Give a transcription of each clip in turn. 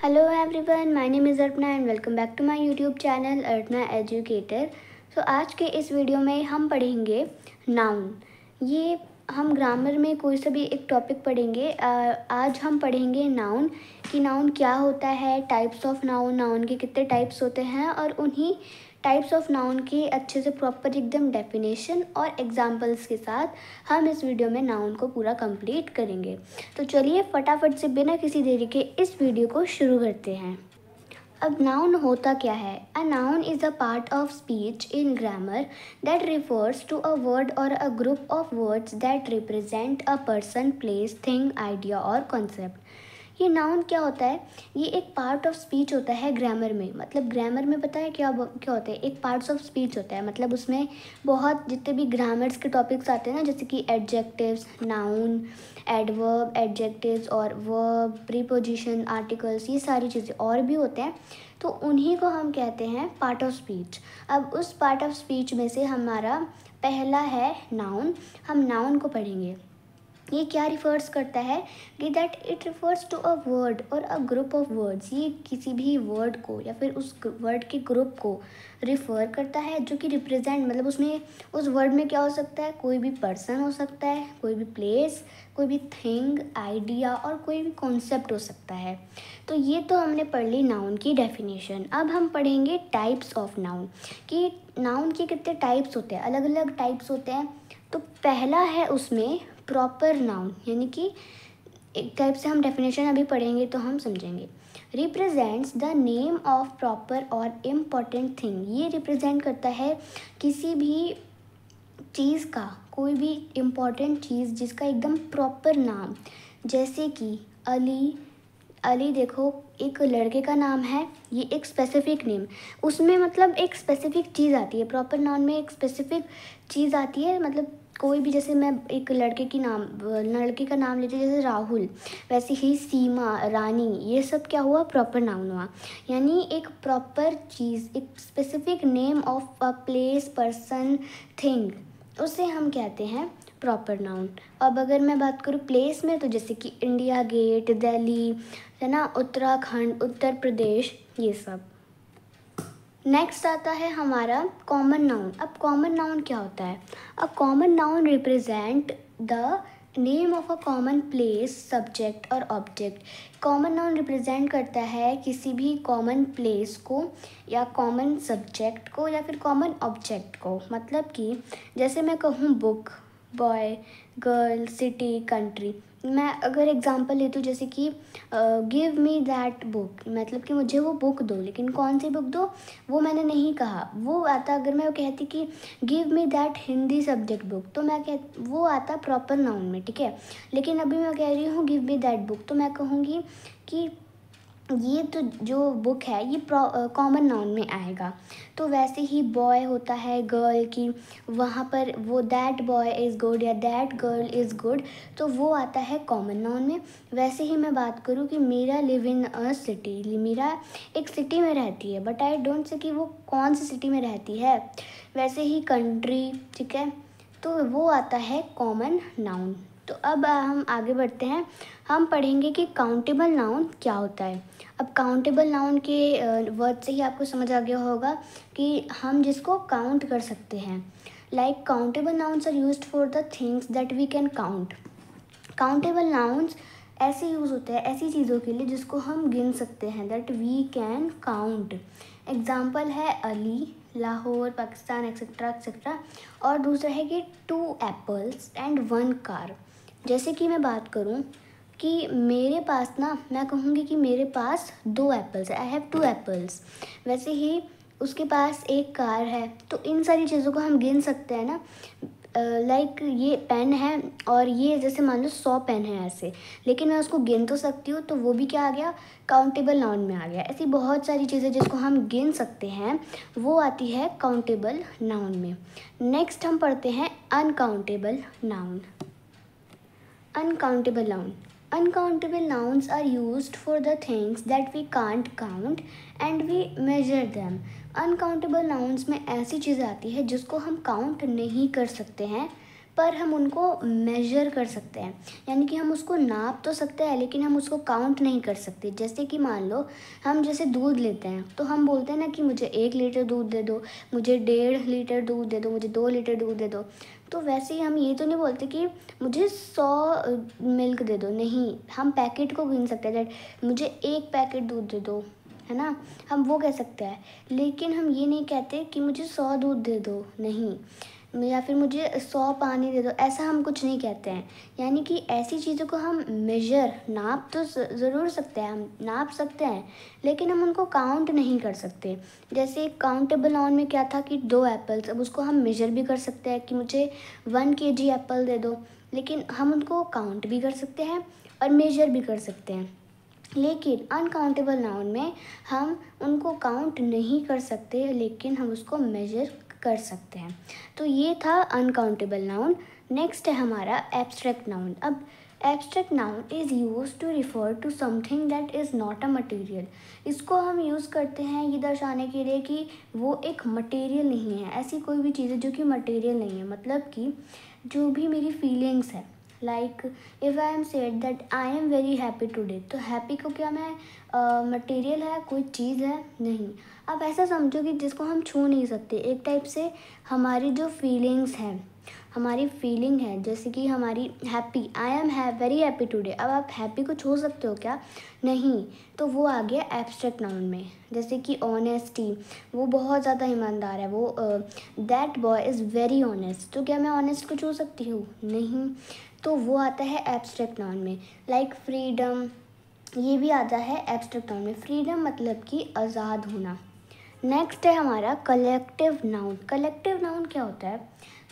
Hello everyone, my name is Arpana and welcome back to my YouTube channel Arpana Educator। आज के इस video में हम पढ़ेंगे नाउन। ये हम ग्रामर में कोई सा भी एक टॉपिक पढ़ेंगे। आज हम पढ़ेंगे नाउन कि नाउन क्या होता है, टाइप्स ऑफ नाउन, नाउन के कितने टाइप्स होते हैं और उन्हीं टाइप्स ऑफ नाउन की अच्छे से प्रॉपर एकदम डेफिनेशन और एग्जांपल्स के साथ हम इस वीडियो में नाउन को पूरा कंप्लीट करेंगे। तो चलिए फटाफट से बिना किसी देरी के इस वीडियो को शुरू करते हैं। अब नाउन होता क्या है? A noun is a part of speech in grammar that refers to a word और a group of words that represent a person, place, thing, idea or concept. ये नाउन क्या होता है? ये एक पार्ट ऑफ स्पीच होता है grammar में। मतलब ग्रामर में पता है क्या क्या होता है? एक पार्ट्स ऑफ स्पीच होता है। मतलब उसमें बहुत जितने भी ग्रामर्स के टॉपिक्स आते हैं ना, जैसे कि एडजेक्टिव्स, नाउन, एडवर्ब, एडजेक्टिव्स और वर्ब, प्रीपोजिशन, आर्टिकल्स, ये सारी चीज़ें और भी होते हैं। तो उन्हीं को हम कहते हैं पार्ट ऑफ स्पीच। अब उस पार्ट ऑफ स्पीच में से हमारा पहला है नाउन। हम नाउन को पढ़ेंगे। ये क्या रिफर्स करता है कि that it refers to a word और अ ग्रुप ऑफ वर्ड्स। ये किसी भी वर्ड को या फिर उस वर्ड के ग्रुप को रिफ़र करता है जो कि रिप्रेजेंट, मतलब उसमें उस वर्ड में क्या हो सकता है? कोई भी पर्सन हो सकता है, कोई भी प्लेस, कोई भी थिंग, आइडिया और कोई भी कॉन्सेप्ट हो सकता है। तो ये तो हमने पढ़ ली नाउन की डेफिनेशन। अब हम पढ़ेंगे टाइप्स ऑफ नाउन कि नाउन के कितने टाइप्स होते हैं, अलग अलग टाइप्स होते हैं। तो पहला है उसमें प्रॉपर नाउन, यानी कि एक टाइप से हम डेफिनेशन अभी पढ़ेंगे तो हम समझेंगे। Represents the name of proper और इम्पॉर्टेंट थिंग। ये रिप्रेजेंट करता है किसी भी चीज़ का, कोई भी इम्पॉर्टेंट चीज़ जिसका एकदम प्रॉपर नाम। जैसे कि अली देखो, एक लड़के का नाम है, ये एक स्पेसिफिक नेम, उसमें मतलब एक स्पेसिफिक चीज़ आती है। प्रॉपर नाउन में एक स्पेसिफिक चीज़ आती है। मतलब कोई भी, जैसे मैं एक लड़के का नाम लेती हूँ, जैसे राहुल, वैसे ही सीमा, रानी, ये सब क्या हुआ? प्रॉपर नाउन हुआ। यानी एक प्रॉपर चीज़, एक specific name of a place, person, thing, उसे हम कहते हैं प्रॉपर नाउन। अब अगर मैं बात करूँ प्लेस में, तो जैसे कि इंडिया गेट, दिल्ली, है ना, उत्तराखंड, उत्तर प्रदेश, ये सब। नेक्स्ट आता है हमारा कॉमन नाउन। अब कॉमन नाउन क्या होता है? A common noun represent the name of a common place, subject और ऑब्जेक्ट। कॉमन नाउन रिप्रेजेंट करता है किसी भी कॉमन प्लेस को या कॉमन सब्जेक्ट को या फिर कॉमन ऑब्जेक्ट को। मतलब कि जैसे मैं कहूँ book, boy, girl, city, country. मैं अगर एग्जांपल लेती हूँ, जैसे कि गिव मी दैट बुक, मतलब कि मुझे वो बुक दो, लेकिन कौन सी बुक दो वो मैंने नहीं कहा। वो आता, अगर मैं कहती कि give me that Hindi subject book, तो वो आता प्रॉपर नाउन में, ठीक है। लेकिन अभी मैं कह रही हूँ गिव मी दैट बुक, तो मैं कहूँगी कि ये तो जो बुक है ये कॉमन नाउन में आएगा। तो वैसे ही बॉय होता है गर्ल की, वहाँ पर वो दैट बॉय इज़ गुड या दैट गर्ल इज़ गुड, तो वो आता है कॉमन नाउन में। वैसे ही मैं बात करूँ कि Meera live in a city, Meera एक सिटी में रहती है, बट आई डोंट से कि वो कौन सी सिटी में रहती है। वैसे ही कंट्री, ठीक है, तो वो आता है कॉमन नाउन। तो अब हम आगे बढ़ते हैं। हम पढ़ेंगे कि काउंटेबल नाउन क्या होता है। अब काउंटेबल नाउन के वर्ड से ही आपको समझ आ गया होगा कि हम जिसको काउंट कर सकते हैं। Like countable nouns are used for the things that we can count. Countable nouns ऐसे यूज़ होते हैं ऐसी चीज़ों के लिए जिसको हम गिन सकते हैं, that we can count. Example है अली, लाहौर, पाकिस्तान, एक्सेट्रा एक्सेट्रा। और दूसरा है कि 2 एप्पल्स एंड 1 कार। जैसे कि मैं बात करूं कि मेरे पास ना, मैं कहूँगी कि मेरे पास 2 एप्पल्स है, आई हैव 2 एप्पल्स। वैसे ही उसके पास एक कार है। तो इन सारी चीज़ों को हम गिन सकते हैं ना। लाइक ये पेन है और ये जैसे मान लो 100 पेन है ऐसे, लेकिन मैं उसको गिन तो सकती हूँ, तो वो भी क्या आ गया? काउंटेबल नाउन में आ गया। ऐसी बहुत सारी चीज़ें जिसको हम गिन सकते हैं वो आती है काउंटेबल नाउन में। नेक्स्ट हम पढ़ते हैं uncountable noun. Uncountable noun. Uncountable nouns are used for the things that we can't count and we measure them. Uncountable nouns में ऐसी चीज़ आती है जिसको हम काउंट नहीं कर सकते हैं, पर हम उनको मेज़र कर सकते हैं, यानी कि हम उसको नाप तो सकते हैं लेकिन हम उसको काउंट नहीं कर सकते। जैसे कि मान लो हम जैसे दूध लेते हैं तो हम बोलते हैं ना कि मुझे 1 लीटर दूध दे दो, मुझे 1.5 लीटर दूध दे दो, मुझे 2 लीटर दूध दे दो। तो वैसे ही हम ये तो नहीं बोलते कि मुझे 100 मिल्क दे दो, नहीं, हम पैकेट को गिन सकते हैं, दैट मुझे 1 पैकेट दूध दे दो, है ना, हम वो कह सकते हैं। लेकिन हम ये नहीं कहते कि मुझे 100 दूध दे दो, नहीं, या फिर मुझे 100 पानी दे दो, ऐसा हम कुछ नहीं कहते हैं। यानी कि ऐसी चीज़ों को हम मेजर नाप तो ज़रूर सकते हैं, हम नाप सकते हैं लेकिन हम उनको काउंट नहीं कर सकते। जैसे काउंटेबल नाउन में क्या था कि 2 एप्पल्स, अब उसको हम मेजर भी कर सकते हैं कि मुझे 1 kg एप्पल दे दो, लेकिन हम उनको काउंट भी कर सकते हैं और मेजर भी कर सकते हैं। लेकिन अनकाउंटेबल नाउन में हम उनको काउंट नहीं कर सकते लेकिन हम उसको मेजर कर सकते हैं। तो ये था अनकाउंटेबल नाउन। नेक्स्ट है हमारा एब्स्ट्रैक्ट नाउन। अब abstract noun is use to refer to something that is not a material. इसको हम यूज़ करते हैं ये दर्शाने के लिए कि वो एक मटेरियल नहीं है, ऐसी कोई भी चीज़ है जो कि मटेरियल नहीं है। मतलब कि जो भी मेरी फीलिंग्स है, like if I am said that I am very happy today, तो हैप्पी को क्या मैं मटेरियल है, कोई चीज़ है, नहीं। अब ऐसा समझो कि जिसको हम छू नहीं सकते, एक टाइप से हमारी जो फीलिंग्स हैं, हमारी फीलिंग है, जैसे कि हमारी happy, I am very happy today. अब आप हैप्पी को छू सकते हो क्या? नहीं। तो वो आ गया एब्स्ट्रैक्ट नाउन में। जैसे कि ऑनेस्टी, वो बहुत ज़्यादा ईमानदार है, वो that boy is very honest, तो क्या मैं ऑनेस्ट को छू सकती हूँ? नहीं। तो वो आता है एब्स्ट्रैक्ट नाउन में। लाइक फ्रीडम, ये भी आता है एब्स्ट्रैक्ट नाउन में। फ्रीडम मतलब कि आज़ाद होना। नेक्स्ट है हमारा कलेक्टिव नाउन। कलेक्टिव नाउन क्या होता है?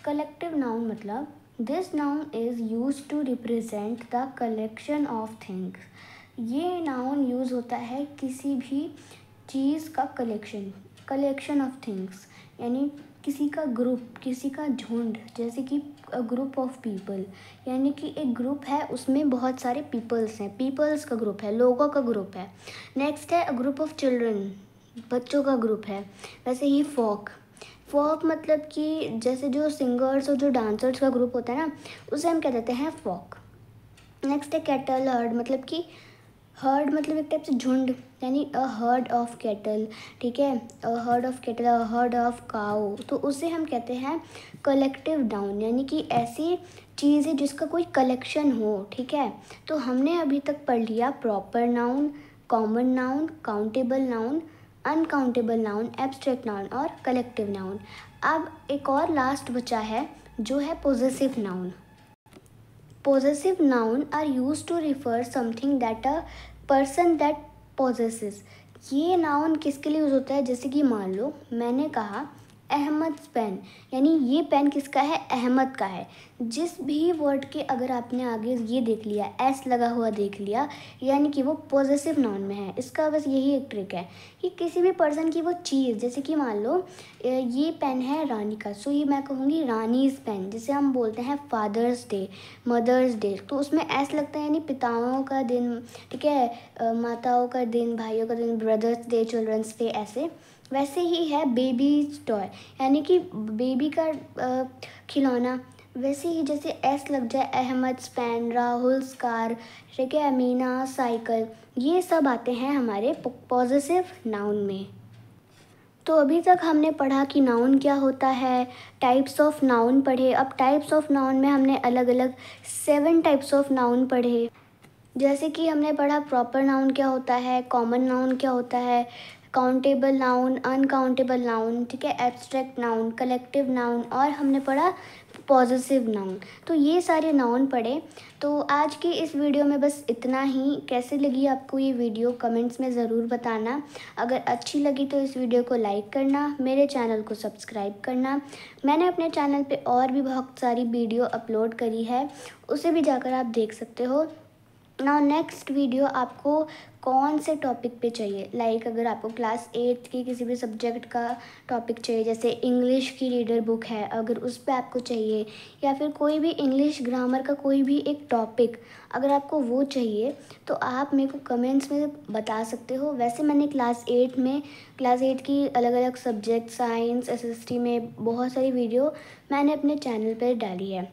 कलेक्टिव नाउन मतलब this noun is use to represent the collection of things. ये नाउन यूज़ होता है किसी भी चीज़ का कलेक्शन ऑफ थिंग्स, यानी किसी का ग्रुप, किसी का झुंड, जैसे कि ग्रुप ऑफ पीपल, यानी कि एक ग्रुप है उसमें बहुत सारे पीपल्स हैं, पीपल्स का ग्रुप है, लोगों का ग्रुप है। नेक्स्ट है ग्रुप ऑफ चिल्ड्रन, बच्चों का ग्रुप है। वैसे ही फोक मतलब कि जैसे जो सिंगर्स और जो डांसर्स का ग्रुप होता है ना, उसे हम कह देते हैं फोक। नेक्स्ट है कैटल हर्ड, मतलब कि हर्ड मतलब एक टाइप से झुंड, यानी अ हर्ड ऑफ कैटल, ठीक है, a herd of cattle, a herd of cow, तो उसे हम कहते हैं कलेक्टिव नाउन, यानी कि ऐसी चीज़ है जिसका कोई कलेक्शन हो, ठीक है। तो हमने अभी तक पढ़ लिया proper noun, common noun, countable noun, uncountable noun, abstract noun और कलेक्टिव नाउन। अब एक और लास्ट बचा है जो है possessive noun. Possessive noun are used to refer something that a person that possesses। ये नाउन किसके लिए यूज़ होता है? जैसे कि मान लो मैंने कहा अहमद पेन, यानी ये पेन किसका है? अहमद का है। जिस भी वर्ड के अगर आपने आगे ये देख लिया, एस लगा हुआ देख लिया, यानी कि वो पॉजेसिव नाउन में है। इसका बस यही एक ट्रिक है कि किसी भी पर्सन की वो चीज़, जैसे कि मान लो ये पेन है रानी का, सो ये मैं कहूँगी रानीज़ पेन। जैसे हम बोलते हैं फादर्स डे, मदर्स डे, तो उसमें एस लगता है, यानी पिताओं का दिन, ठीक है, माताओं का दिन, भाइयों का दिन, ब्रदर्स डे, चिल्ड्रंस डे, ऐसे। वैसे ही है बेबी टॉय, यानी कि बेबी का खिलौना। वैसे ही जैसे एस लग जाए अहमद पेन, राहुल कार, ठीक है, अमीना साइकिल, ये सब आते हैं हमारे पॉजेसिव नाउन में। तो अभी तक हमने पढ़ा कि नाउन क्या होता है, टाइप्स ऑफ नाउन पढ़े। अब टाइप्स ऑफ नाउन में हमने अलग अलग 7 टाइप्स ऑफ नाउन पढ़े। जैसे कि हमने पढ़ा प्रॉपर नाउन क्या होता है, कॉमन नाउन क्या होता है, काउंटेबल नाउन, अनकाउंटेबल नाउन, ठीक है, एब्स्ट्रैक्ट नाउन, कलेक्टिव नाउन, और हमने पढ़ा पॉजेसिव नाउन। तो ये सारे नाउन पढ़े। तो आज की इस वीडियो में बस इतना ही। कैसे लगी आपको ये वीडियो कमेंट्स में ज़रूर बताना। अगर अच्छी लगी तो इस वीडियो को लाइक करना, मेरे चैनल को सब्सक्राइब करना। मैंने अपने चैनल पे और भी बहुत सारी वीडियो अपलोड करी है, उसे भी जाकर आप देख सकते हो। नाउ नेक्स्ट वीडियो आपको कौन से टॉपिक पे चाहिए? लाइक अगर आपको क्लास 8 की किसी भी सब्जेक्ट का टॉपिक चाहिए, जैसे इंग्लिश की रीडर बुक है, अगर उस पे आपको चाहिए, या फिर कोई भी इंग्लिश ग्रामर का कोई भी एक टॉपिक अगर आपको वो चाहिए, तो आप मेरे को कमेंट्स में बता सकते हो। वैसे मैंने क्लास 8 की अलग अलग सब्जेक्ट, साइंस, एसएसटी में बहुत सारी वीडियो मैंने अपने चैनल पर डाली है।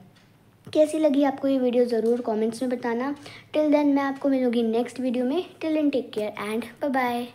कैसी लगी आपको ये वीडियो ज़रूर कमेंट्स में बताना। टिल देन मैं आपको मिलूँगी नेक्स्ट वीडियो में। Till then take care and bye bye.